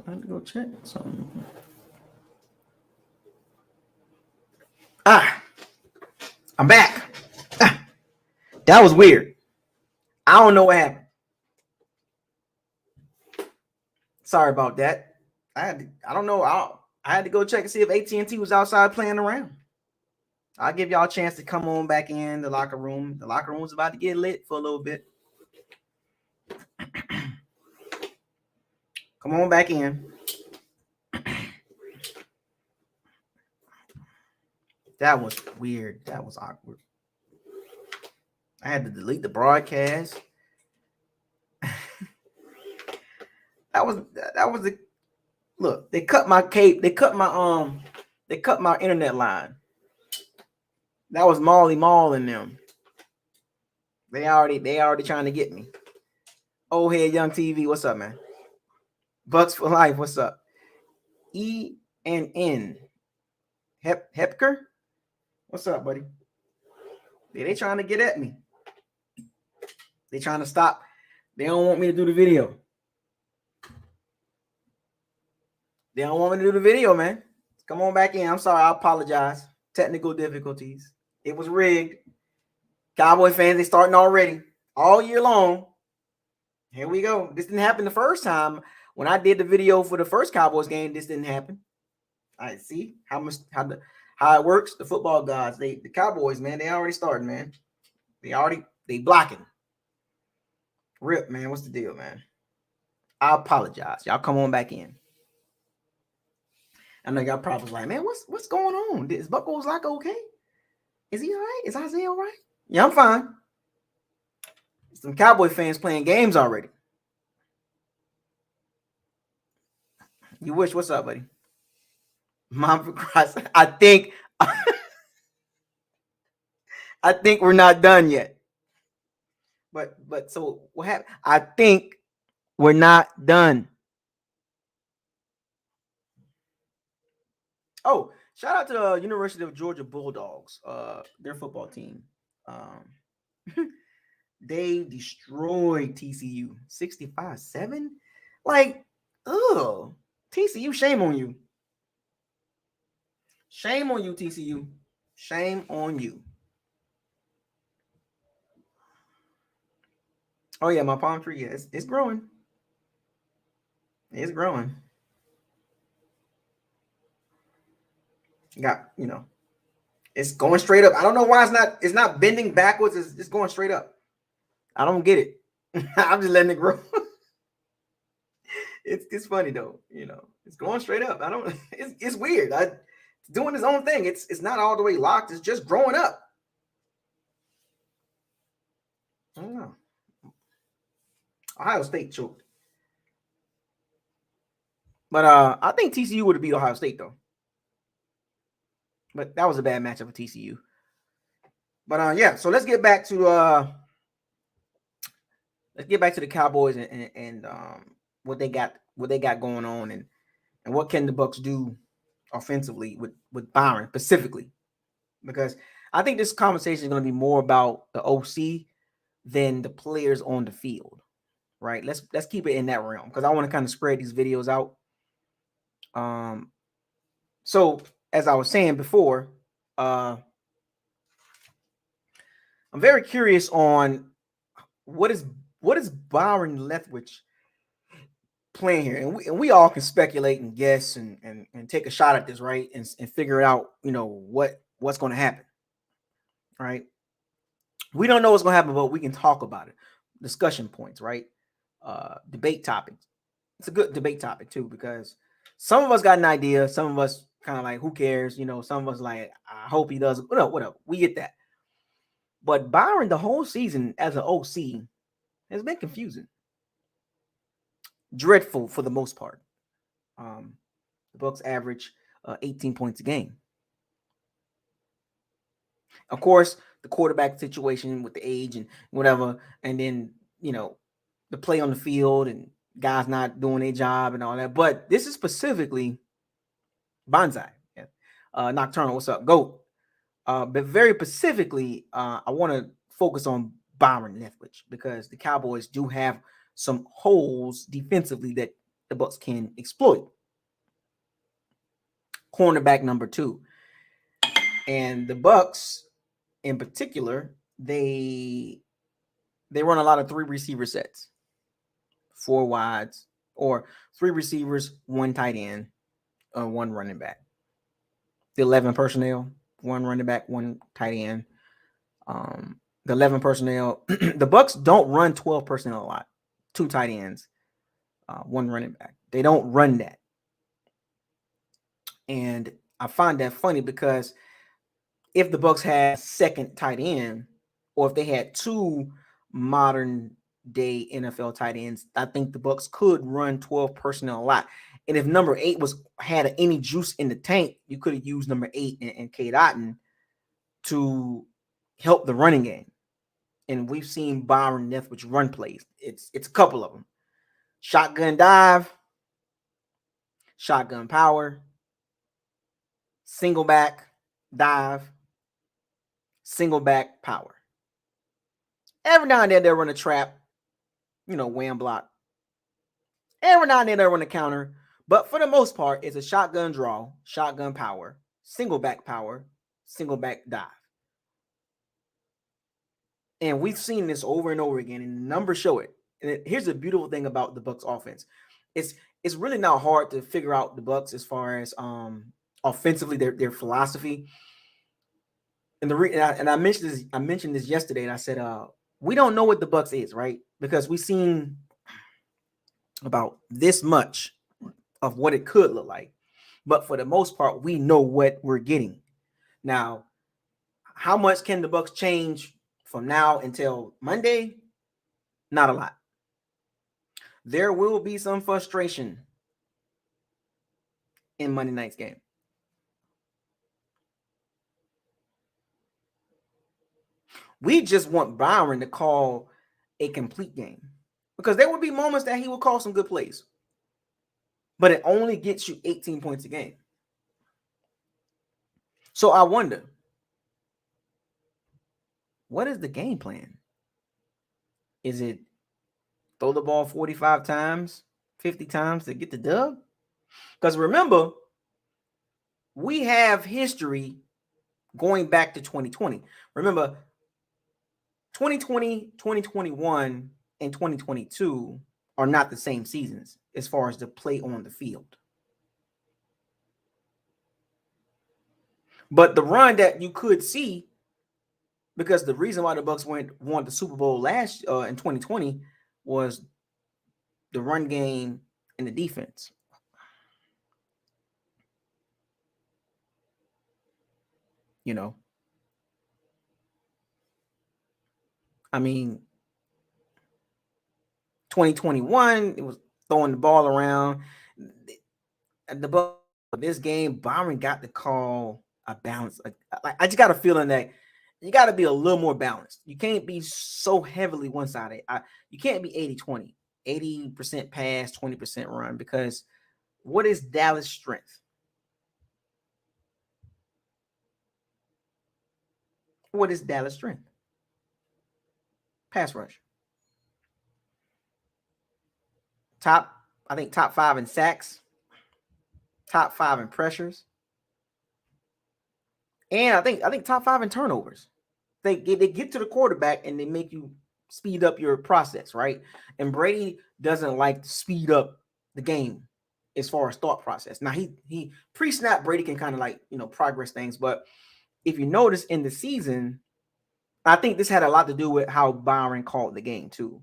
I had to go check something. I'm back. That was weird. I don't know what happened. Sorry about that. I don't know. I had to go check and see if AT&T was outside playing around. I'll give y'all a chance to come on back in the locker room. The locker room's about to get lit for a little bit. Come on back in. That was weird. That was awkward. I had to delete the broadcast. that was the look. They cut my cape. They cut my internet line. That was Molly Mall and them. They already trying to get me. Old head young TV. What's up, man? Bucks for life. What's up? ENN. Hepker. What's up, buddy? They trying to get at me. They trying to stop. They don't want me to do the video. They don't want me to do the video, man. Come on back in. I'm sorry. I apologize. Technical difficulties. It was rigged. Cowboy fans, they starting already. All year long. Here we go. This didn't happen the first time. When I did the video for the first Cowboys game, this didn't happen. I see how it works. The football gods, the Cowboys, man, they already started, man. They blocking. Rip, man. What's the deal, man? I apologize. Y'all come on back in. I know y'all probably like, man, what's going on? Is Bucco's like okay? Is he all right? Is Isaiah all right? Yeah, I'm fine. Some Cowboy fans playing games already. You wish. What's up, buddy? Mom for Christ. I think we're not done yet. But so what happened? I think we're not done. Oh, shout out to the University of Georgia Bulldogs, their football team. They destroyed TCU 65-7. Like, TCU, shame on you. Shame on you, TCU. Shame on you. Oh, yeah, my palm tree, yeah, it's growing. It's growing. Got, it's going straight up. I don't know why it's not bending backwards. It's going straight up. I don't get it. I'm just letting it grow. It's funny though, it's going straight up. It's weird. It's doing its own thing. It's not all the way locked. It's just growing up. I don't know. Ohio State choked. But I think TCU would have beat Ohio State though. But that was a bad matchup for TCU. But yeah, so let's get back to the Cowboys and what they got going on and what can the Bucs do offensively with Byron specifically, because I think this conversation is going to be more about the OC than the players on the field, right? Let's keep it in that realm because I want to kind of spread these videos out. So as I was saying before, I'm very curious on what is Byron Leftwich playing here, and we all can speculate and guess and take a shot at this, right, and figure out what's going to happen, right? We don't know what's going to happen, but we can talk about it. Discussion points, right? Debate topics. It's a good debate topic too because some of us got an idea, some of us kind of like, who cares? Some of us like, I hope he does. Whatever. We get that. But Byron, the whole season as an OC, has been confusing. Dreadful for the most part. The Bucs average 18 points a game. Of course, the quarterback situation with the age and whatever, and then the play on the field and guys not doing their job and all that. But this is specifically Bonsai, Nocturnal. What's up, GOAT? But very specifically, I want to focus on Byron Leftwich because the Cowboys do have some holes defensively that the Bucs can exploit. Cornerback number 2. And the Bucs in particular, they run a lot of 3 receiver sets, 4 wides, or 3 receivers, 1 tight end, 1 running back. The 11 personnel, 1 running back, 1 tight end. The 11 personnel, the Bucs don't run 12 personnel a lot. 2 tight ends, 1 running back. They don't run that. And I find that funny because if the Bucs had a second tight end, or if they had 2 modern day NFL tight ends, I think the Bucs could run 12 personnel a lot. And if number 8 had any juice in the tank, you could have used number 8 and Cade Otton to help the running game. And we've seen Byron Leftwich run plays. It's a couple of them. Shotgun dive, shotgun power, single back dive, single back power. Every now and then they'll run a trap, wham block. Every now and then they'll run a counter. But for the most part, it's a shotgun draw, shotgun power, single back power, single back dive. And we've seen this over and over again, and the numbers show it. And here's the beautiful thing about the Bucs offense. It's really not hard to figure out the Bucs as far as offensively their philosophy. And I mentioned this yesterday, and I said we don't know what the Bucs is, right? Because we've seen about this much of what it could look like. But for the most part, we know what we're getting. Now, how much can the Bucs change from now until Monday? Not a lot. There will be some frustration in Monday night's game. We just want Byron to call a complete game, because there will be moments that he will call some good plays, but it only gets you 18 points a game. So I wonder, what is the game plan? Is it throw the ball 45 times, 50 times to get the dub? Because remember, we have history going back to 2020. Remember, 2020, 2021, and 2022 are not the same seasons as far as the play on the field. But the run that you could see, because the reason why the Bucs won the Super Bowl last in 2020 was the run game and the defense. I mean, 2021, it was throwing the ball around. This game, Byron got to call a balance. I just got a feeling that you got to be a little more balanced. You can't be so heavily one-sided. You can't be 80-20, 80% pass, 20% run, because what is Dallas' strength? What is Dallas' strength? Pass rush. Top 5 in sacks, top 5 in pressures, and I think top 5 in turnovers. They get to the quarterback and they make you speed up your process, right? And Brady doesn't like to speed up the game as far as thought process. Now he pre-snap, Brady can kind of like progress things, but if you notice in the season, I think this had a lot to do with how Byron called the game too.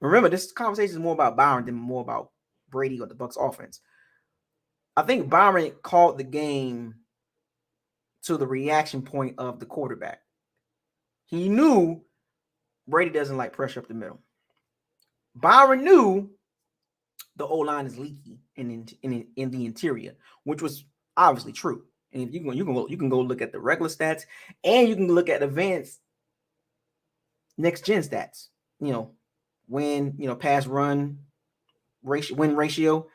Remember, this conversation is more about Byron than more about Brady or the Bucs offense. I think Byron called the game to the reaction point of the quarterback. He knew Brady doesn't like pressure up the middle. Byron knew the O-line is leaky in the interior, which was obviously true. And if you can go look at the regular stats, and you can look at advanced next gen stats. Win, pass run ratio, win ratio.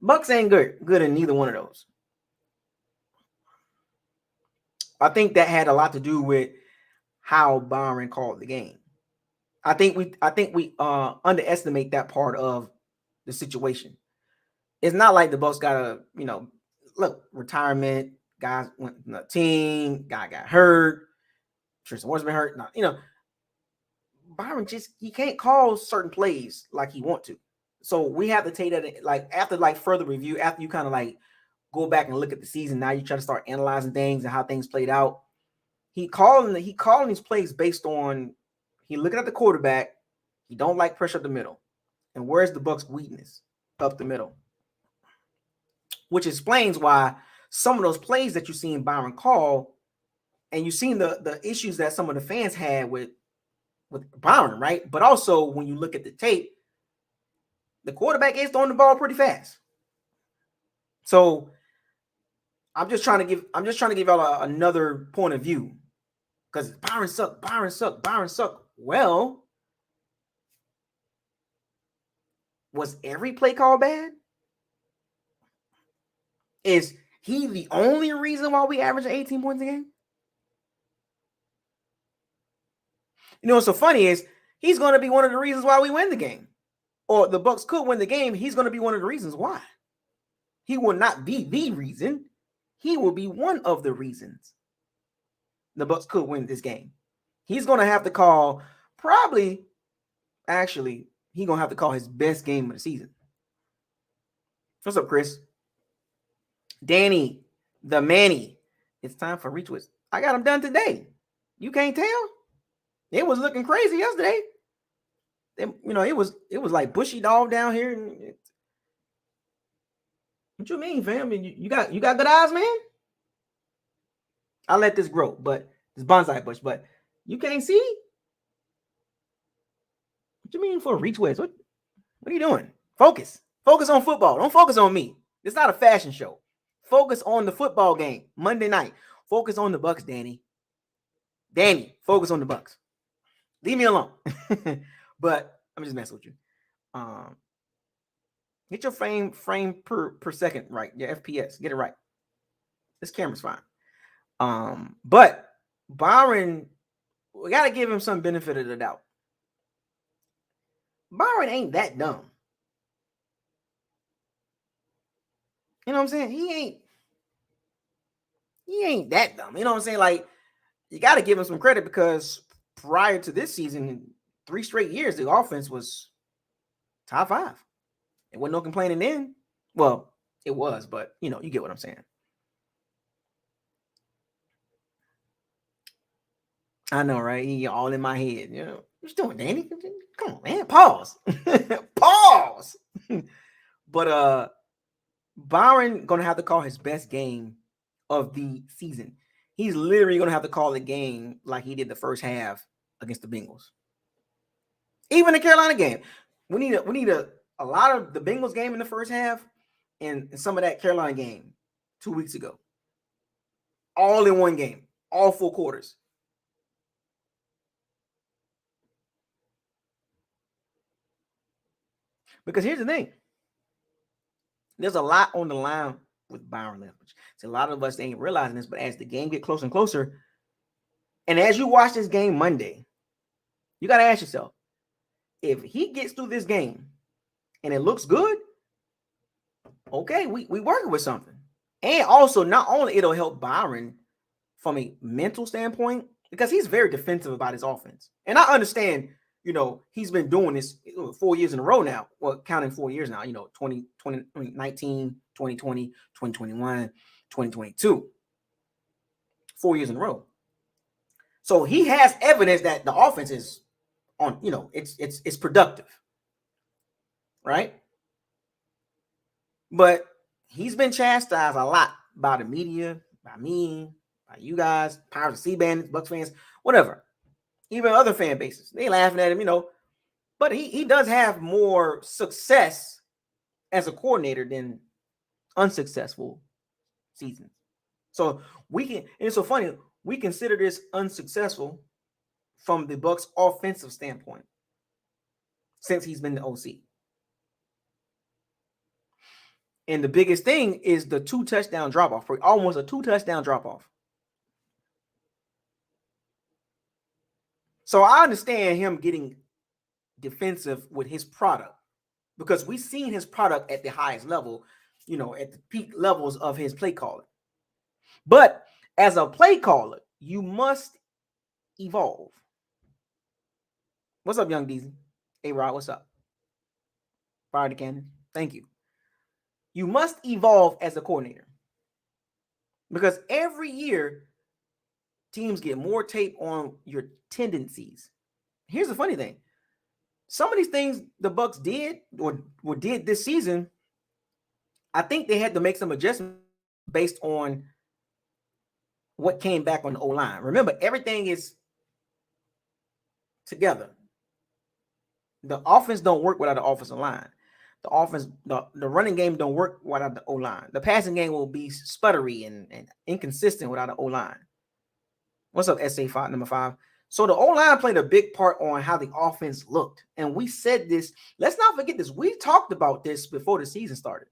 Bucs ain't good in neither one of those. I think that had a lot to do with how Byron called the game. I think we underestimate that part of the situation. It's not like the Bucs got a, look, retirement, guys went from the team, guy got hurt, Tristan Ward's been hurt. No, Byron just he can't call certain plays like he want to. So we have to take that like after like further review, after you kind of like go back and look at the season. Now you try to start analyzing things and how things played out. He calling these plays based on he looking at the quarterback. He don't like pressure up the middle. And where's the Bucs' weakness? Up the middle. Which explains why some of those plays that you seen Byron call, and you've seen the issues that some of the fans had with Byron, right? But also when you look at the tape, the quarterback is throwing the ball pretty fast. So I'm just trying to give y'all another point of view. Because Byron sucked. Well, was every play call bad? Is he the only reason why we average 18 points a game? What's so funny is he's going to be one of the reasons why we win the game. Or the Bucs could win the game. He's going to be one of the reasons why. He will not be the reason. He will be one of the reasons the Bucs could win this game. He's going to have to call he's going to have to call his best game of the season. What's up, Chris? Danny, the Manny. It's time for retweets. I got them done today. You can't tell? It was looking crazy yesterday. It was like bushy dog down here. What you mean, fam? You got good eyes, man? I'll let this grow, but this bonsai bush, but you can't see? What you mean for retweets? What are you doing? Focus on football. Don't focus on me. It's not a fashion show. Focus on the football game Monday night. Focus on the Bucs, Danny. Focus on the Bucs. Leave me alone. But I'm just messing with you. Get your frame per second right. Your FPS. Get it right. This camera's fine. But Byron, we gotta give him some benefit of the doubt. Byron ain't that dumb. You know what I'm saying? He ain't that dumb. You know what I'm saying? Like, you got to give him some credit because prior to this season, 3 straight years, the offense was top 5. It wasn't no complaining then. Well, it was, but you get what I'm saying. I know, right? He all in my head. What you doing, Danny? Come on, man. Pause. Pause. But Byron gonna have to call his best game of the season. He's literally gonna have to call the game like he did the first half against the Bengals. Even the Carolina game, we need a lot of the Bengals game in the first half and some of that Carolina game 2 weeks ago. All in one game, all 4 quarters. Because here's the thing. There's a lot on the line with Byron Leftwich. So a lot of us ain't realizing this, but as the game get closer and closer, and as you watch this game Monday, you got to ask yourself, if he gets through this game and it looks good, okay, we working with something. And also, not only it'll help Byron from a mental standpoint, because he's very defensive about his offense. And I understand, he's been doing this 4 years in a row now. Well, counting 4 years now, 2019, 2020, 2021, 2022. 4 years in a row. So he has evidence that the offense is on, it's productive. Right? But he's been chastised a lot by the media, by me, by you guys, Powers of C-Band, Bucs fans, whatever. Even other fan bases. They laughing at him, But he does have more success as a coordinator than unsuccessful seasons. So and it's so funny, we consider this unsuccessful from the Bucs offensive standpoint since he's been the OC. And the biggest thing is the 2 touchdown drop-off, almost a 2 touchdown drop-off. So I understand him getting defensive with his product. because we've seen his product at the highest level, at the peak levels of his play calling. But as a play caller, you must evolve. What's up, Young Deezy? Hey, Rod, what's up? Fire the cannon. Thank you. You must evolve as a coordinator because every year teams get more tape on your tendencies. Here's the funny thing. Some of these things the Bucs did or did this season, I think they had to make some adjustments based on what came back on the O-line. Remember, everything is together. The offense don't work without the offensive line. The offense, the running game don't work without the O-line. The passing game will be sputtery and inconsistent without the O-line. What's up, SA5, number 5? So the O-line played a big part on how the offense looked. And we said this. Let's not forget this. We talked about this before the season started.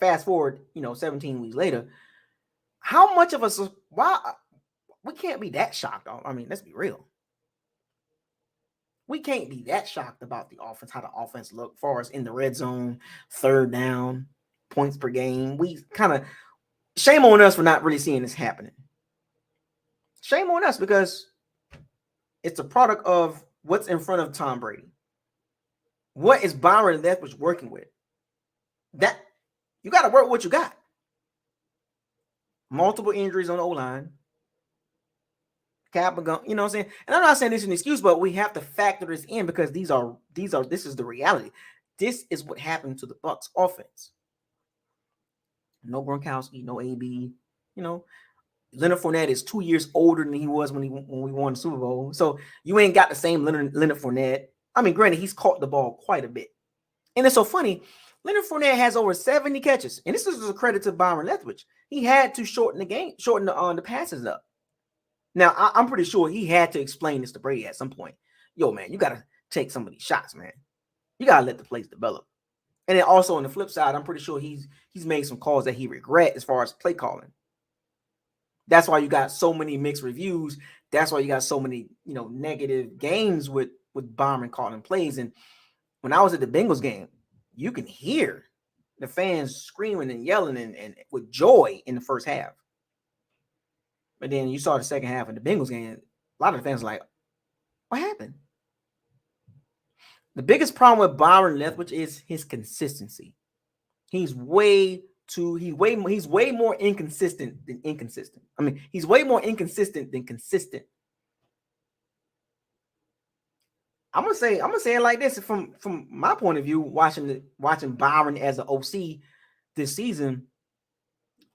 Fast forward, 17 weeks later. How much of us, why we can't be that shocked? I mean, let's be real. We can't be that shocked about the offense, how the offense looked, as far as in the red zone, third down, points per game. We kind of, shame on us for not really seeing this happening. Shame on us because it's a product of what's in front of Tom Brady. What is Byron Leftwich working with? That you got to work with what you got. Multiple injuries on the O-line. Cap, you know what I'm saying? And I'm not saying this is an excuse, but we have to factor this in because this is the reality. This is what happened to the Bucs offense. No Gronkowski, no AB. Leonard Fournette is 2 years older than he was when we won the Super Bowl. So you ain't got the same Leonard Fournette. I mean, granted, he's caught the ball quite a bit. And it's so funny. Leonard Fournette has over 70 catches. And this is a credit to Byron Leftwich. He had to shorten the passes up. Now, I'm pretty sure he had to explain this to Brady at some point. Yo, man, you got to take some of these shots, man. You got to let the plays develop. And then also on the flip side, I'm pretty sure he's made some calls that he regret as far as play calling. That's why you got so many mixed reviews. That's why you got so many, negative games with Byron calling plays. And when I was at the Bengals game, you can hear the fans screaming and yelling and with joy in the first half. But then you saw the second half of the Bengals game. A lot of the fans were like, what happened? The biggest problem with Byron Leftwich is his consistency. He's way more inconsistent than inconsistent. I mean, he's way more inconsistent than consistent. I'm gonna say it like this from my point of view, watching Byron as an OC this season.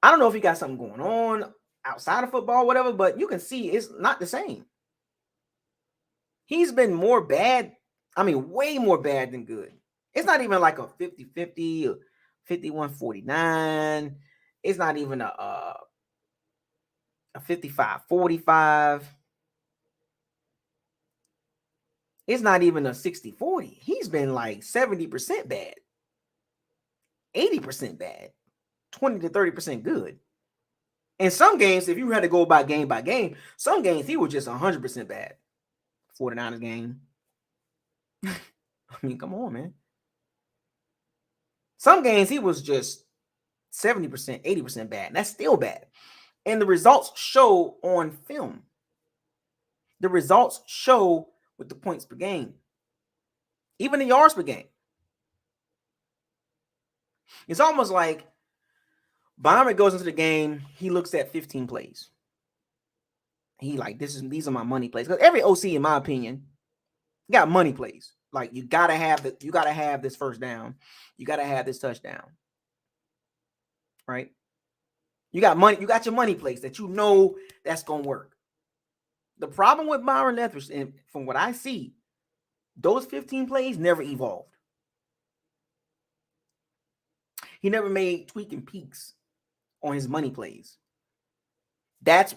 I don't know if he got something going on outside of football, whatever, but you can see it's not the same. He's been more bad. I mean, way more bad than good. It's not even like a 50-50 or 51-49. It's not even a 55-45. It's not even a 60-40. He's been like 70% bad, 80% bad, 20 to 30% good. In some games, if you had to go by game, some games he was just 100% bad. 49ers game. I mean, come on, man. Some games he was just 70%, 80% bad. And that's still bad. And the results show on film. The results show with the points per game. Even the yards per game. It's almost like Byron goes into the game, he looks at 15 plays. He like, these are my money plays. Because every OC, in my opinion, got money plays. Like you gotta have this first down. You gotta have this touchdown. Right? You got your money plays that you know that's gonna work. The problem with Byron Leftwich, and from what I see, those 15 plays never evolved. He never made tweaking peaks on his money plays. That's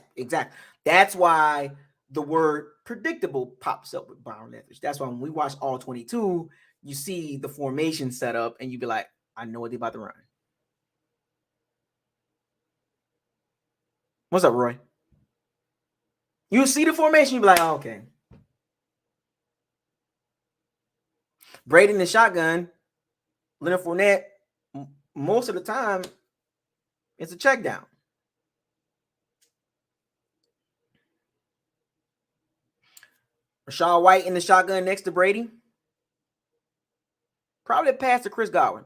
why the word predictable pops up with Byron Leftwich. That's why when we watch all 22, you see the formation set up and you be like, I know what they're about to run. What's up, Roy? You see the formation, you be like, oh, okay. Brady in the shotgun, Leonard Fournette, most of the time, it's a check down. Rachaad White in the shotgun next to Brady. Probably a pass to Chris Godwin.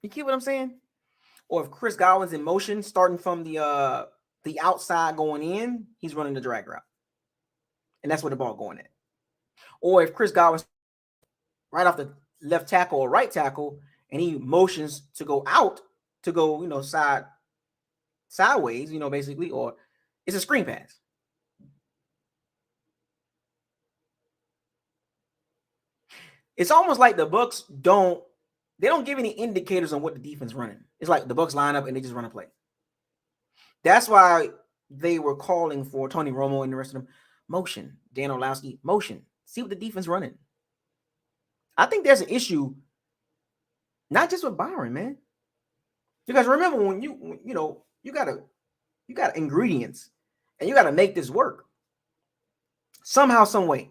You get what I'm saying? Or if Chris Godwin's in motion, starting from the outside going in, he's running the drag route. And that's where the ball going at. Or if Chris Godwin's right off the left tackle or right tackle, and he motions to go out, to go, sideways, basically, or it's a screen pass. It's almost like the Bucs don't give any indicators on what the defense running. It's like the Bucs line up and they just run a play. That's why they were calling for Tony Romo and the rest of them. Motion. Dan Orlowski, motion. See what the defense running. I think there's an issue, not just with Byron, man. Because remember when you got ingredients and you got to make this work somehow, some way.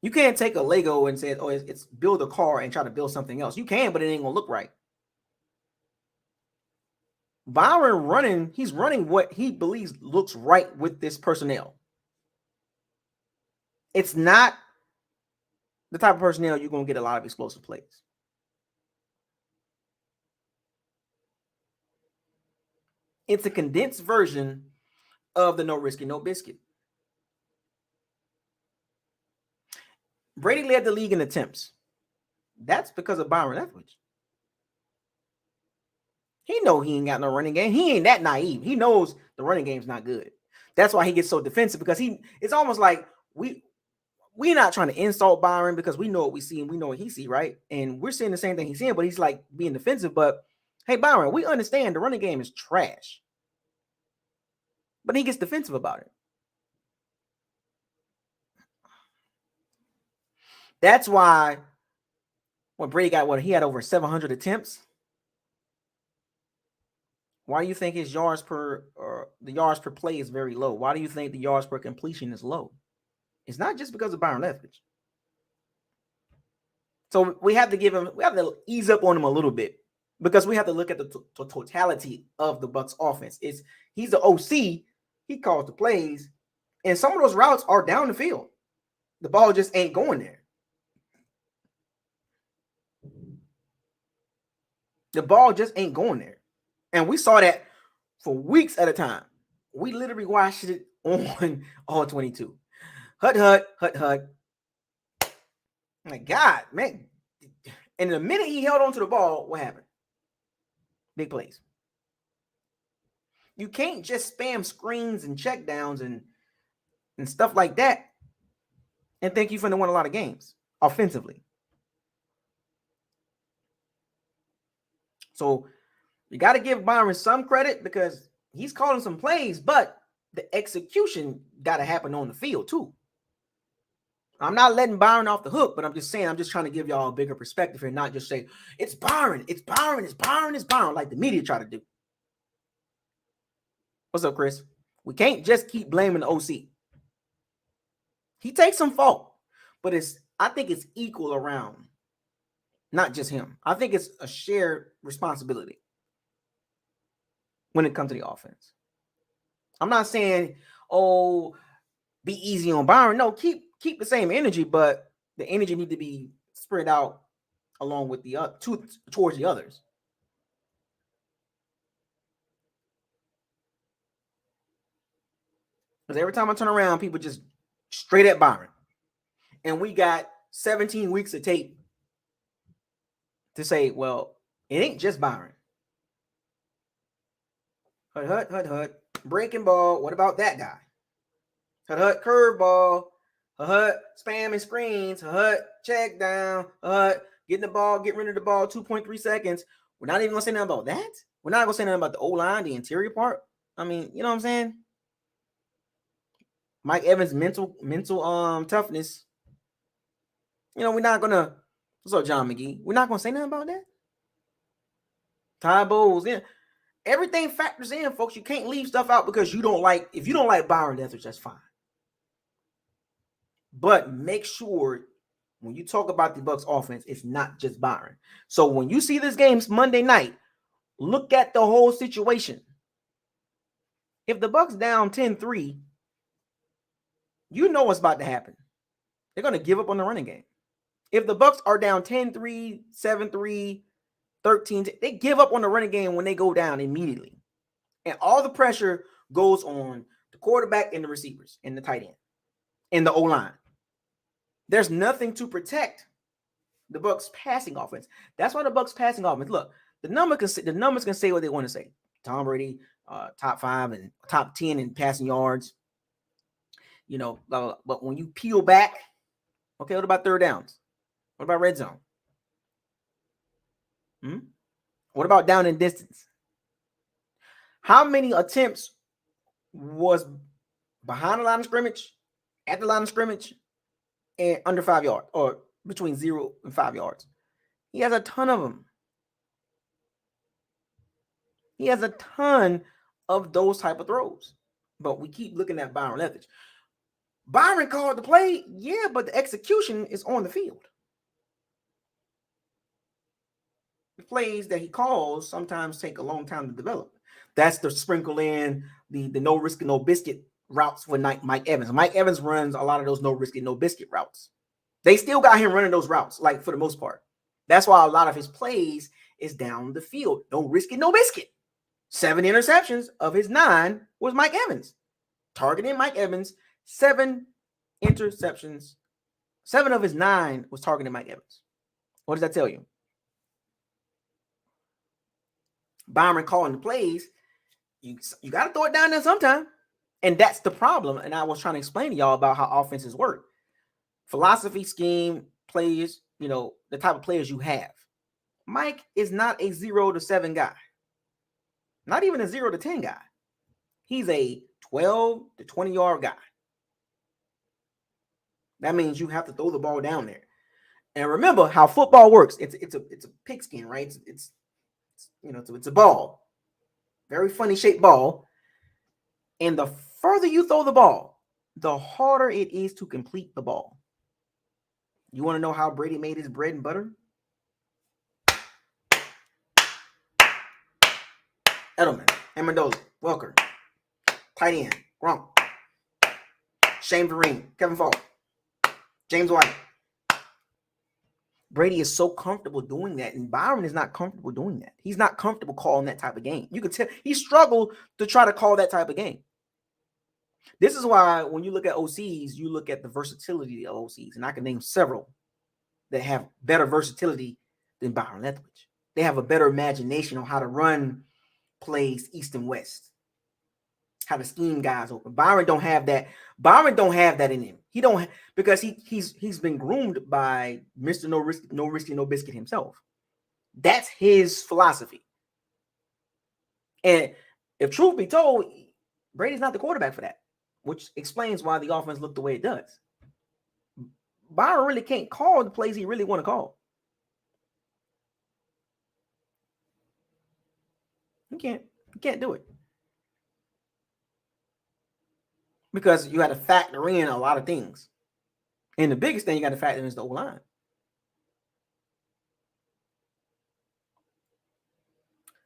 You can't take a Lego and say, oh, it's build a car and try to build something else. You can, but it ain't gonna look right. Byron he's running what he believes looks right with this personnel. It's not the type of personnel you're gonna get a lot of explosive plays. It's a condensed version of the no risky, no biscuit. Brady led the league in attempts. That's because of Byron Leftwich. He know he ain't got no running game. He ain't that naive. He knows the running game's not good. That's why he gets so defensive, because it's almost like we're not trying to insult Byron because we know what we see and we know what he see, right? And we're seeing the same thing he's seeing, but he's like being defensive. But hey, Byron, we understand the running game is trash. But he gets defensive about it. That's why when Brady got he had over 700 attempts. Why do you think his yards per play is very low? Why do you think the yards per completion is low? It's not just because of Byron Leftwich. So we have to ease up on him a little bit, because we have to look at the totality of the Bucs offense. He's the OC. He calls the plays, and some of those routes are down the field. The ball just ain't going there. The ball just ain't going there. And we saw that for weeks at a time. We literally watched it on all 22. Hut. My God, man. And the minute he held on to the ball, what happened? Big plays. You can't just spam screens and check downs and stuff like that and think you're going to win a lot of games offensively. So you got to give Byron some credit, because he's calling some plays, but the execution got to happen on the field too. I'm not letting Byron off the hook, but I'm just trying to give y'all a bigger perspective and not just say, it's Byron, like the media try to do. What's up, Chris? We can't just keep blaming the OC. He takes some fault, but I think it's equal around, not just him. I think it's a shared responsibility when it comes to the offense. I'm not saying, be easy on Byron. No, keep the same energy, but the energy need to be spread out along with towards the others. Because every time I turn around, people just straight at Byron. And we got 17 weeks of tape to say, well, it ain't just Byron. Hut. Breaking ball. What about that guy? Hut. Curve ball. Hut. Spamming screens. Hut. Check down. Hut. Getting the ball. Getting rid of the ball. 2.3 seconds. We're not even going to say nothing about that. We're not going to say nothing about the O-line, the interior part. I mean, you know what I'm saying? Mike Evans' mental toughness. We're not going to. What's up, John McGee? We're not going to say nothing about that. Ty Bowles, yeah. Everything factors in, folks. You can't leave stuff out because if you don't like Byron Leftwich, that's fine. But make sure when you talk about the Bucs offense, it's not just Byron. So when you see this game Monday night, look at the whole situation. If the Bucs down 10-3, you know what's about to happen. They're going to give up on the running game. If the Bucs are down 10-3, 7-3, 13, they give up on the running game when they go down immediately. And all the pressure goes on the quarterback and the receivers and the tight end and the O-line. There's nothing to protect the Bucs passing offense. That's why the Bucs passing offense. Look, the numbers can say what they want to say. Tom Brady, top 5 and top 10 in passing yards. You know, but when you peel back, okay, what about third downs? What about red zone? What about down and distance? How many attempts was behind the line of scrimmage, at the line of scrimmage, and under 5 yards, or between 0 and 5 yards? He has a ton of them. He has a ton of those type of throws. But we keep looking at Byron Leftwich. Byron called the play, yeah, but the execution is on the field. The plays that he calls sometimes take a long time to develop. That's the sprinkle in the no risk, no biscuit routes for Mike Evans. Mike Evans runs a lot of those no risk, no biscuit routes. They still got him running those routes, like for the most part. That's why a lot of his plays is down the field. No risk, no biscuit. 7 interceptions of his 9 was Mike Evans. Targeting Mike Evans, 7 interceptions. 7 of his 9 was targeting Mike Evans. What does that tell you? Byron calling the plays, you got to throw it down there sometime. And that's the problem. And I was trying to explain to y'all about how offenses work. Philosophy, scheme, players, you know, the type of players you have. Mike is not a 0 to 7 guy. Not even a 0 to 10 guy. He's a 12 to 20 yard guy. That means you have to throw the ball down there. And remember how football works. It's a pigskin, right? It's a ball. Very funny shaped ball. And the further you throw the ball, the harder it is to complete the ball. You want to know how Brady made his bread and butter? Edelman, Amendola, Welker, tight end, Gronk, Shane Vereen, Kevin Falk, James White. Brady is so comfortable doing that, and Byron is not comfortable doing that. He's not comfortable calling that type of game. You can tell he struggled to try to call that type of game. This is why when you look at OCs, you look at the versatility of OCs, and I can name several that have better versatility than Byron Leftwich. They have a better imagination on how to run plays east and west, how to scheme guys open. Byron don't have that. Byron don't have that in him. He don't, because he's been groomed by Mr. No Risky, No Biscuit himself. That's his philosophy. And if truth be told, Brady's not the quarterback for that, which explains why the offense looked the way it does. Byron really can't call the plays he really want to call. He can't do it. Because you got to factor in a lot of things. And the biggest thing you got to factor in is the O-line.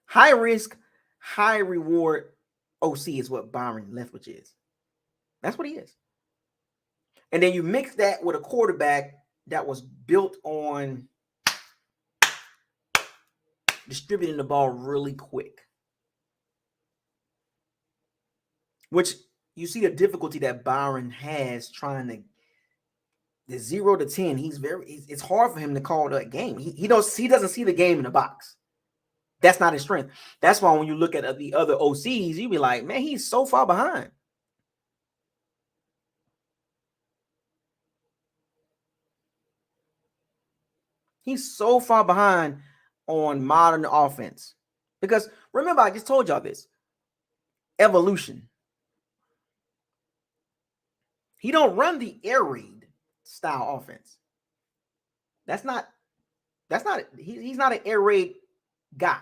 High risk, high reward OC is what Byron Leftwich is. That's what he is. And then you mix that with a quarterback that was built on distributing the ball really quick. Which you see the difficulty that Byron has trying to, the 0 to 10. It's hard for him to call that game. He doesn't see the game in the box. That's not his strength. That's why when you look at the other OCs, you be like, man, he's so far behind. He's so far behind on modern offense. Because remember, I just told y'all this. Evolution. He don't run the air raid style offense. He's not an air raid guy.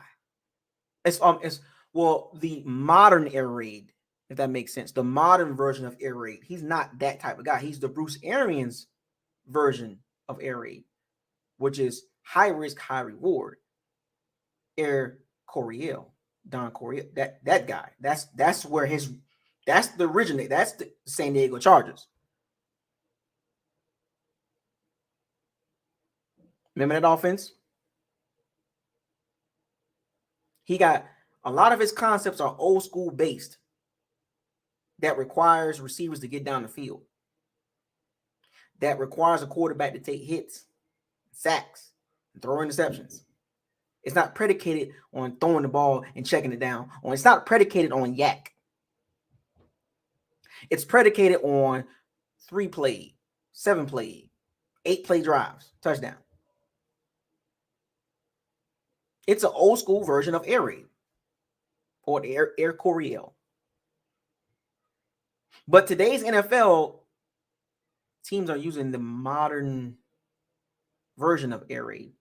It's the modern air raid if that makes sense. The modern version of air raid. He's not that type of guy. He's the Bruce Arians version of air raid, which is high risk, high reward. Air Coryell, Don Coryell, that guy. That's where that's the originate. That's the San Diego Chargers. Remember that offense? He got a lot of his concepts are old school based. That requires receivers to get down the field. That requires a quarterback to take hits, sacks, and throw interceptions. It's not predicated on throwing the ball and checking it down. Or it's not predicated on yak. It's predicated on 3-play, 7-play, 8-play drives, touchdown. It's an old school version of air raid or air Coryell. But today's NFL teams are using the modern version of air raid,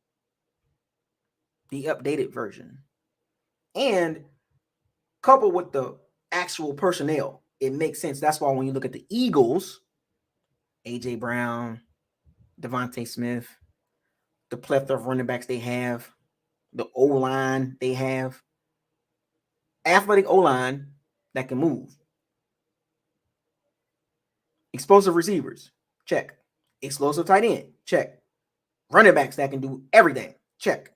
the updated version, and coupled with the actual personnel, it makes sense. That's why when you look at the Eagles, AJ Brown, Devontae Smith, the plethora of running backs they have, the O-line they have, athletic O-line that can move. Explosive receivers, check. Explosive tight end, check. Running backs that can do everything, check.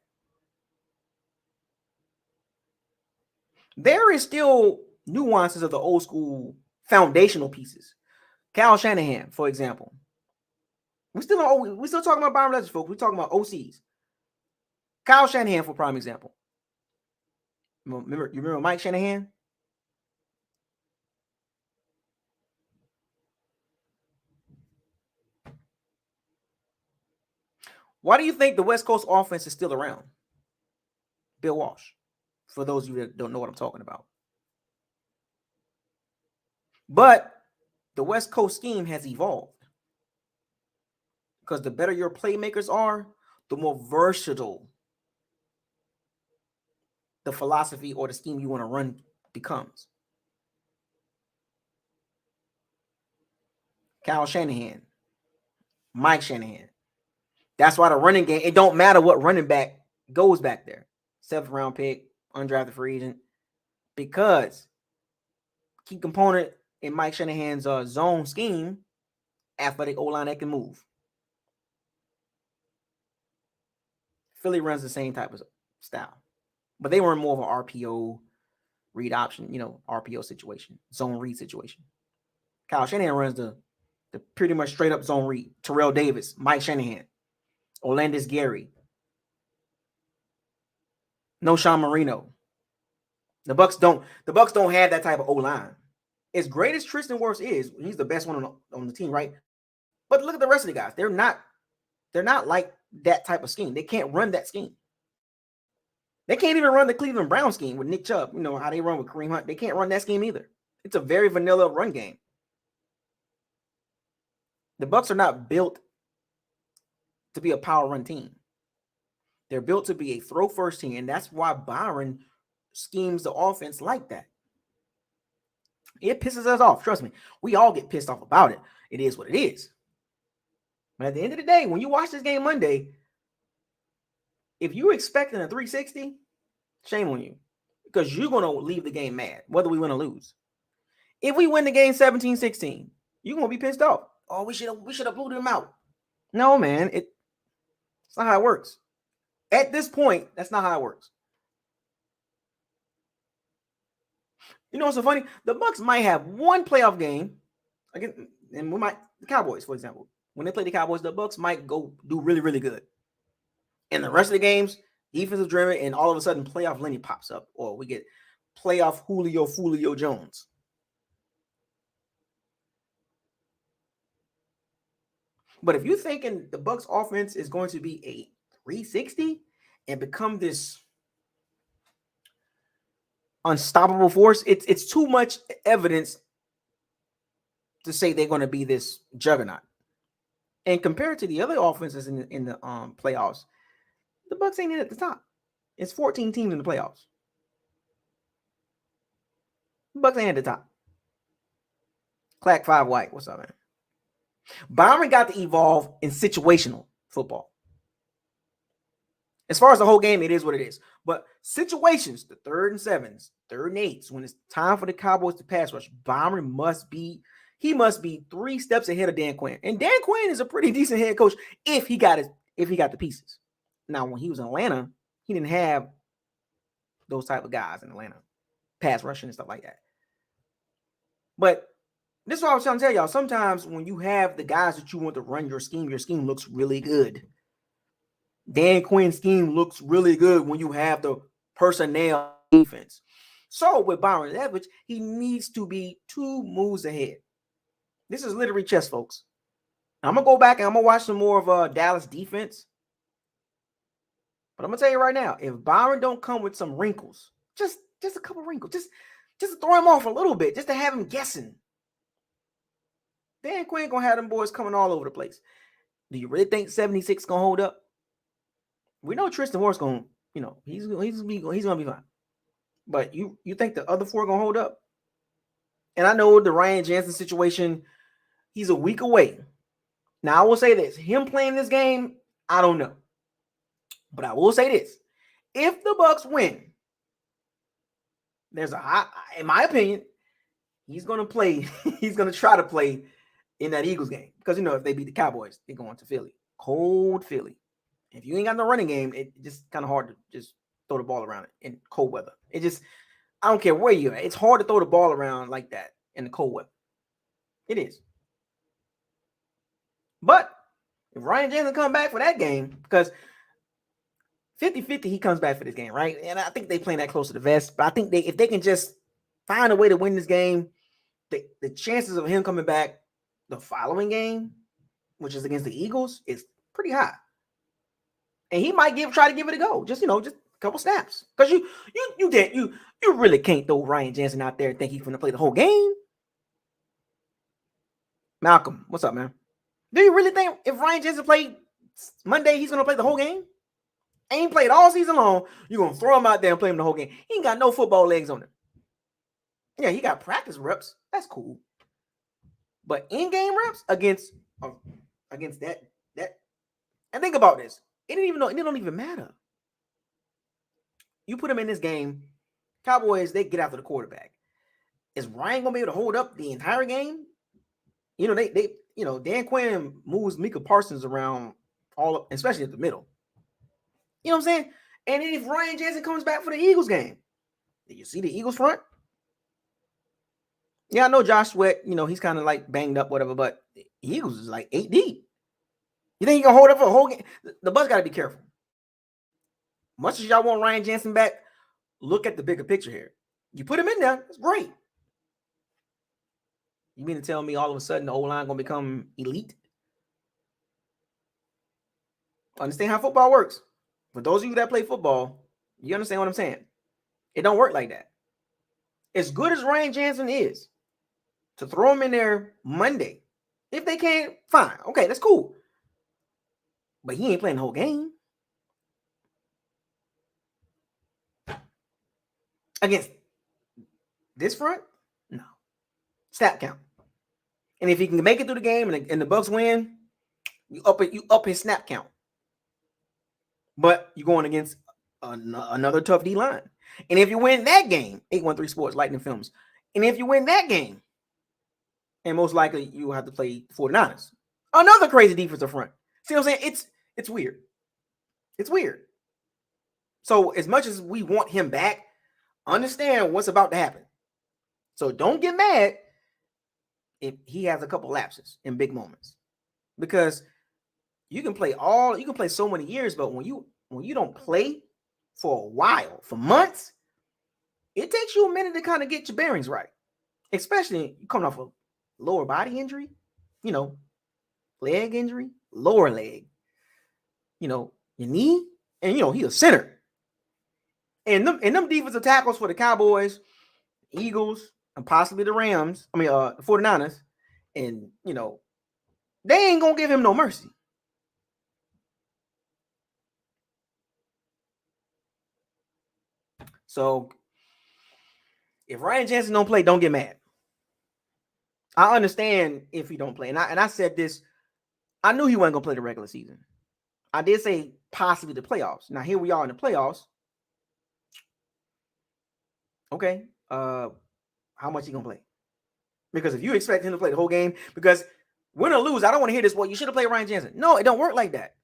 There is still nuances of the old school foundational pieces. Kyle Shanahan, for example. We're still talking about Byron Leftwich, folks. We're talking about OCs. Kyle Shanahan, for prime example. You remember Mike Shanahan? Why do you think the West Coast offense is still around? Bill Walsh, for those of you that don't know what I'm talking about. But the West Coast scheme has evolved. Because the better your playmakers are, the more versatile the philosophy or the scheme you want to run becomes. Kyle Shanahan, Mike Shanahan. That's why the running game, it don't matter what running back goes back there. 7th round pick, undrafted free agent. Because key component in Mike Shanahan's zone scheme, athletic O-line that can move. Philly runs the same type of style. But they were more of an RPO read option, RPO situation, zone read situation. Kyle Shanahan runs the pretty much straight up zone read. Terrell Davis, Mike Shanahan, Orlandis Gary, no Sean Marino. The Bucs don't have that type of O-line. As great as Tristan Wirfs is, he's the best one on the team, right? But look at the rest of the guys. They're not like that type of scheme. They can't run that scheme. They can't even run the Cleveland Browns scheme with Nick Chubb. You know how they run with Kareem Hunt. They can't run that scheme either. It's a very vanilla run game. The Bucs are not built to be a power run team. They're built to be a throw first team, and that's why Byron schemes the offense like that. It pisses us off. Trust me. We all get pissed off about it. It is what it is. But at the end of the day, when you watch this game Monday, if you're expecting a 360, shame on you. Because you're going to leave the game mad, whether we win or lose. If we win the game 17-16, you're going to be pissed off. Oh, we should have blew them out. No, man. It's not how it works. At this point, that's not how it works. You know what's so funny? The Bucs might have one playoff game against, and the Cowboys, for example. When they play the Cowboys, the Bucs might go do really, really good. And the rest of the games, defensive driven, and all of a sudden playoff Lenny pops up, or we get playoff Julio Jones. But if you're thinking the Bucs offense is going to be a 360 and become this unstoppable force, it's too much evidence to say they're going to be this juggernaut. And compared to the other offenses in the playoffs, the Bucs ain't in at the top. It's 14 teams in the playoffs. The Bucs ain't at the top. Clack 5 White. What's up, man? Byron got to evolve in situational football. As far as the whole game, it is what it is. But situations, the 3rd and 7s, 3rd and 8s, when it's time for the Cowboys to pass rush, Byron must be 3 steps ahead of Dan Quinn. And Dan Quinn is a pretty decent head coach if he got the pieces. Now, when he was in Atlanta, he didn't have those type of guys in Atlanta, pass rushing and stuff like that. But this is what I was trying to tell y'all. Sometimes when you have the guys that you want to run your scheme looks really good. Dan Quinn's scheme looks really good when you have the personnel defense. So with Byron Leftwich, he needs to be 2 moves ahead. This is literally chess, folks. I'm going to go back and I'm going to watch some more of Dallas defense. But I'm going to tell you right now, if Byron don't come with some wrinkles, just a couple wrinkles, just to throw him off a little bit, just to have him guessing, Dan Quinn going to have them boys coming all over the place. Do you really think 76 going to hold up? We know Tristan Wirfs going to, he's going to be fine. But you think the other 4 going to hold up? And I know the Ryan Jensen situation, he's a week away. Now, I will say this. Him playing this game, I don't know. But I will say this. If the Bucs win, there's in my opinion, he's going to play. He's going to try to play in that Eagles game. Because, if they beat the Cowboys, they're going to Philly. Cold Philly. If you ain't got no running game, it's just kind of hard to just throw the ball around in cold weather. I don't care where you're at. It's hard to throw the ball around like that in the cold weather. It is. But if Ryan Jensen come back for that game, because 50-50 he comes back for this game, right? And I think they playing that close to the vest. But I think if they can just find a way to win this game, the chances of him coming back the following game, which is against the Eagles, is pretty high. And he might try to give it a go. Just a couple snaps. Because you really can't throw Ryan Jensen out there and think he's going to play the whole game. Malcolm, what's up, man? Do you really think if Ryan Jensen played Monday, he's going to play the whole game? Ain't played all season long. You're going to throw him out there and play him the whole game. He ain't got no football legs on him. Yeah, he got practice reps. That's cool. But in-game reps against that. And think about this. It don't even matter. You put him in this game, Cowboys, they get after the quarterback. Is Ryan going to be able to hold up the entire game? Dan Quinn moves Micah Parsons around especially at the middle. You know what I'm saying? And then if Ryan Jensen comes back for the Eagles game, did you see the Eagles front? Yeah, I know Josh Sweat, he's kind of like banged up, whatever, but the Eagles is like 8 deep. You think he can hold up for a whole game? The Bucs got to be careful. Much as y'all want Ryan Jensen back, look at the bigger picture here. You put him in there, it's great. You mean to tell me all of a sudden the O-line going to become elite? Understand how football works. For those of you that play football, you understand what I'm saying. It don't work like that. As good as Ryan Jensen is, to throw him in there Monday, if they can, fine. Okay, that's cool. But he ain't playing the whole game. Against this front? No. Snap count. And if he can make it through the game and the Bucs win, you up his snap count. But you're going against another tough D line. And if you win that game, 813 Sports, Lightning Films. And if you win that game, and most likely you will have to play 49ers. Another crazy defensive front. See what I'm saying? It's weird. It's weird. So as much as we want him back, understand what's about to happen. So don't get mad if he has a couple lapses in big moments. Because you can play so many years, but when you don't play for a while, for months, it takes you a minute to kind of get your bearings right. Especially coming off a lower body injury, leg injury, lower leg, your knee, and he's a center. And them defensive tackles for the Cowboys, Eagles, and possibly the Rams, the 49ers, and they ain't gonna give him no mercy. So if Ryan Jensen don't play, don't get mad. I understand if he don't play. And I said this, I knew he wasn't going to play the regular season. I did say possibly the playoffs. Now, here we are in the playoffs. Okay. How much he going to play? Because if you expect him to play the whole game, because win or lose, I don't want to hear this, well, you should have played Ryan Jensen. No, it don't work like that.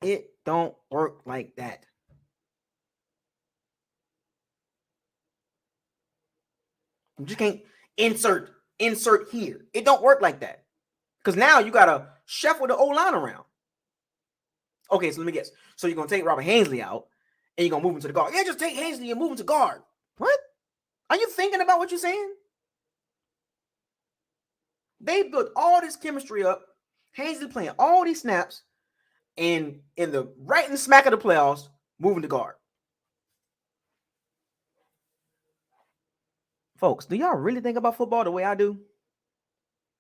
It don't work like that. You just can't insert here. It don't work like that. Because now you got to shuffle the O-line around. Okay, so let me guess. So you're going to take Robert Haseley out and you're going to move him to the guard. Yeah, just take Haseley and move him to guard. What? Are you thinking about what you're saying? They built all this chemistry up. Haseley playing all these snaps, and in the right and smack of the playoffs, moving to guard. Folks, do y'all really think about football the way I do?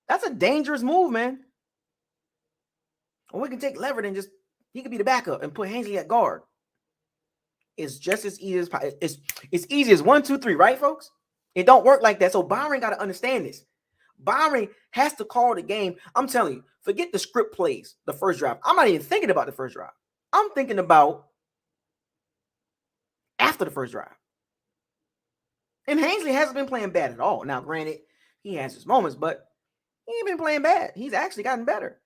That's a dangerous move, man. Or we can take Leverett and just, he could be the backup and put Haseley at guard. It's just as easy as it's easy as 1, 2, 3, right, folks? It don't work like that. So Byron got to understand this. Byron has to call the game. I'm telling you, forget the script plays, the first drive. I'm not even thinking about the first drive. I'm thinking about after the first drive. And Haseley hasn't been playing bad at all. Now, granted, he has his moments, but he ain't been playing bad. He's actually gotten better.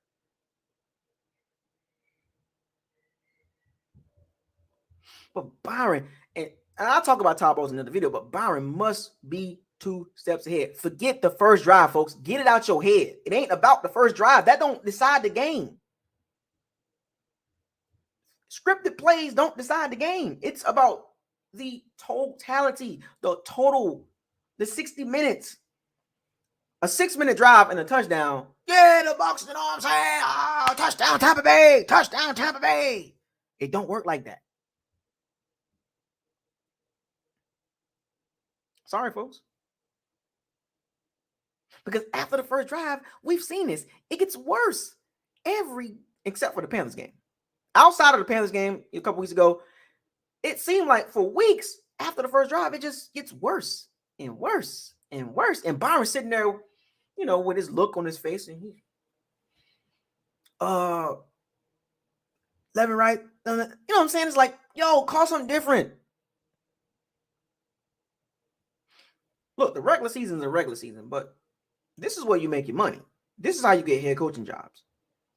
But Byron, and I'll talk about Todd Bowles in another video, but Byron must be 2 steps ahead. Forget the first drive, folks. Get it out your head. It ain't about the first drive. That don't decide the game. Scripted plays don't decide the game. It's about the totality, the total, the 60 minutes. A 6-minute drive and a touchdown. Yeah, the Bucs, you know what I'm saying? Oh, touchdown Tampa Bay. Touchdown Tampa Bay. It don't work like that. Sorry, folks. Because after the first drive, we've seen this. It gets worse except for the Panthers game. Outside of the Panthers game a couple weeks ago, it seemed like for weeks after the first drive, it just gets worse and worse and worse. And Byron's sitting there, you know, with his look on his face, and he, Levin, right? You know what I'm saying? It's like, yo, call something different. Look, the regular season is a regular season, but this is where you make your money. This is how you get head coaching jobs.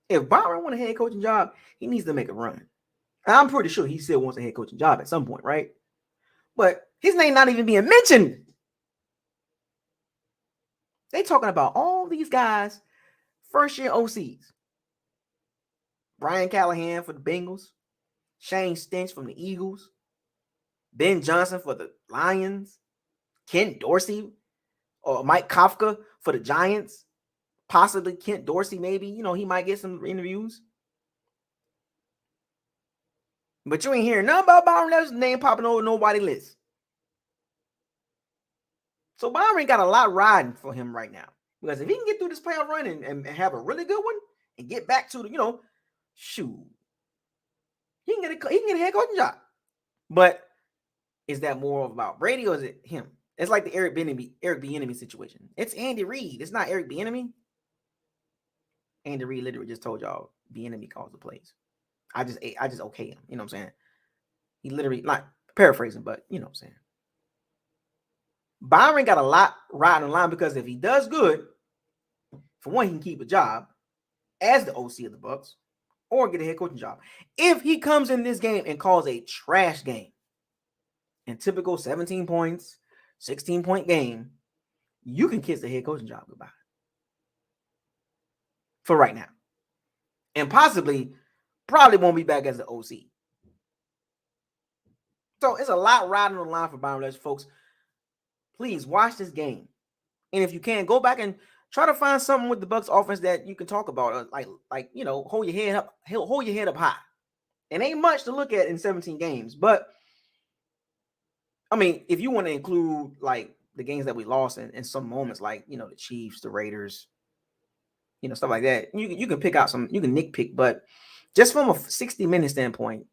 If Byron wants a head coaching job, he needs to make a run. And I'm pretty sure he still wants a head coaching job at some point, right? But his name not even being mentioned. They talking about all these guys, first-year OCs. Brian Callahan for the Bengals, Shane Stench from the Eagles, Ben Johnson for the Lions, Kent Dorsey or Mike Kafka for the Giants, possibly Kent Dorsey, maybe, you know, he might get some interviews. But you ain't hearing nothing about Byron Leftwich's name popping over nobody's list. So Byron got a lot riding for him right now. Because if he can get through this playoff run and have a really good one and get back to the, you know, shoot, he can get a head coaching job. But is that more about Brady or is it him? It's like the Eric Bieniemy situation. It's Andy Reid. It's not Eric Bieniemy. Andy Reid literally just told y'all Bieniemy calls the plays. I just okay him. You know what I'm saying? He literally, like, paraphrasing, but you know what I'm saying. Byron got a lot riding on the line because if he does good, for one, he can keep a job as the OC of the Bucs or get a head coaching job. If he comes in this game and calls a trash game, in typical 17 points, 16-point game, you can kiss the head coaching job goodbye. For right now. And probably won't be back as the OC. So it's a lot riding on the line for Byron Leftwich, folks. Please watch this game. And if you can, go back and try to find something with the Bucs offense that you can talk about. Like you know, hold your head up high. It ain't much to look at in 17 games, but I mean, if you want to include like the games that we lost in some moments, like, you know, the Chiefs, the Raiders, you know, stuff like that, you can pick out some, you can nitpick, but just from a 60-minute standpoint,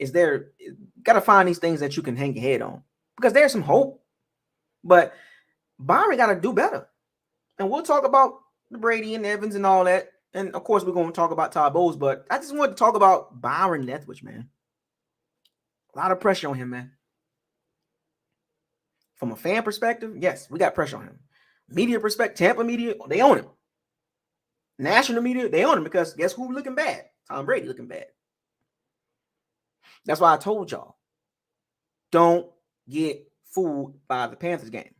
got to find these things that you can hang your head on because there's some hope. But Byron got to do better. And we'll talk about the Brady and Evans and all that. And of course, we're going to talk about Todd Bowles, but I just wanted to talk about Byron Leftwich, man. A lot of pressure on him, man. From a fan perspective, yes, we got pressure on him. Media perspective, Tampa media, they own him. National media, they own him because guess who looking bad? Tom Brady looking bad. That's why I told y'all, don't get fooled by the Panthers game.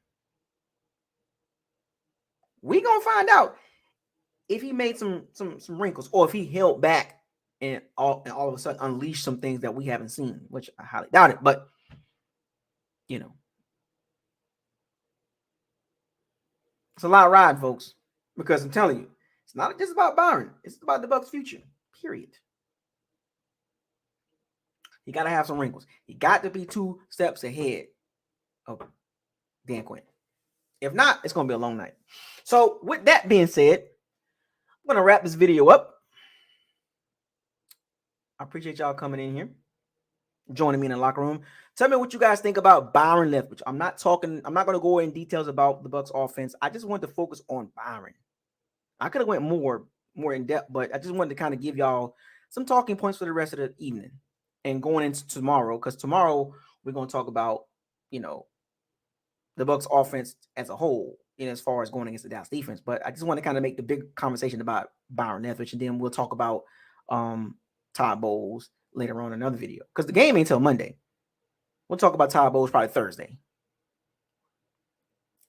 We gonna find out if he made some wrinkles or if he held back and all of a sudden unleashed some things that we haven't seen, which I highly doubt it. But you know, it's a lot riding, folks, because I'm telling you, it's not just about Byron. It's about the Bucs' future, period. He got to have some wrinkles. He got to be 2 steps ahead of Dan Quinn. If not, it's going to be a long night. So with that being said, I'm going to wrap this video up. I appreciate y'all coming in here, joining me in the locker room. Tell me what you guys think about Byron Leftwich. I'm not going to go in details about the Bucs offense. I just wanted to focus on Byron. I could have went more in depth, but I just wanted to kind of give y'all some talking points for the rest of the evening and going into tomorrow, because tomorrow we're going to talk about, the Bucs offense as a whole, as far as going against the Dallas defense. But I just want to kind of make the big conversation about Byron Leftwich, and then we'll talk about Todd Bowles later on in another video, because the game ain't until Monday. We'll talk about Todd Bowles probably Thursday.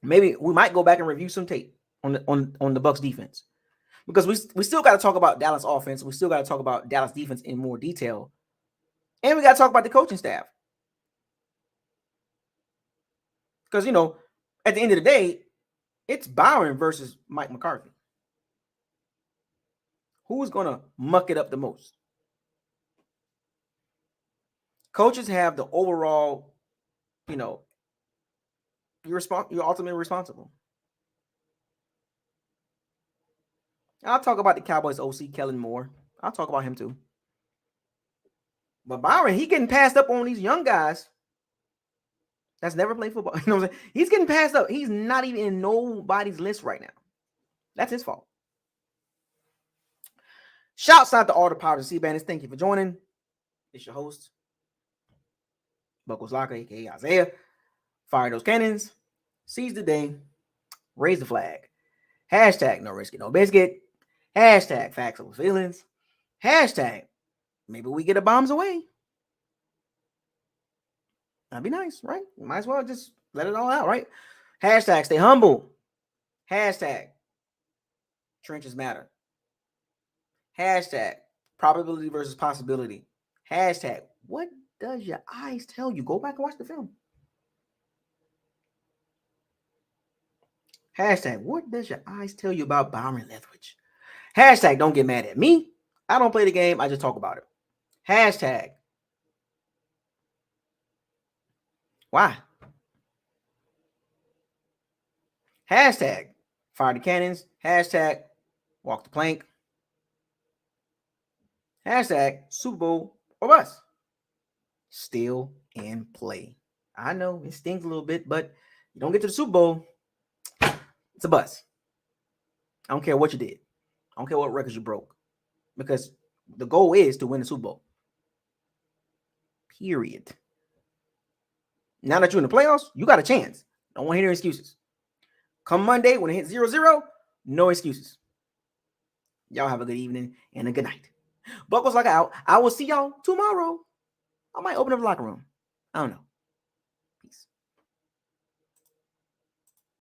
Maybe we might go back and review some tape on the Bucs defense, because we still got to talk about Dallas offense. We still got to talk about Dallas defense in more detail, and we got to talk about the coaching staff. Because, at the end of the day, it's Byron versus Mike McCarthy. Who's going to muck it up the most? Coaches have the overall, you're ultimately responsible. I'll talk about the Cowboys OC, Kellen Moore. I'll talk about him too. But Byron, he getting passed up on these young guys that's never played football. You know what I'm saying? He's getting passed up. He's not even in nobody's list right now. That's his fault. Shouts out to all the Powers and C-Bandits. Thank you for joining. It's your host, Buckles Locker, a.k.a. Isaiah. Fire those cannons. Seize the day. Raise the flag. Hashtag no risk it, no biscuit. Hashtag facts over feelings. Hashtag maybe we get a bombs away. That'd be nice, right? You might as well just let it all out, right? Hashtag stay humble. Hashtag trenches matter. Hashtag probability versus possibility. Hashtag what does your eyes tell you? Go back and watch the film. Hashtag what does your eyes tell you about Byron Leftwich? Hashtag don't get mad at me. I don't play the game. I just talk about it. Hashtag why? Hashtag fire the cannons. Hashtag walk the plank. Hashtag Super Bowl or bust. Still in play. I know it stings a little bit, but you don't get to the Super Bowl, it's a bust. I don't care what you did. I don't care what records you broke, because the goal is to win the Super Bowl. Period. Now that you're in the playoffs, you got a chance. Don't want to hear any excuses. Come Monday, when it hits 0-0, no excuses. Y'all have a good evening and a good night. Buckles like out. I will see y'all tomorrow. I might open up the locker room. I don't know.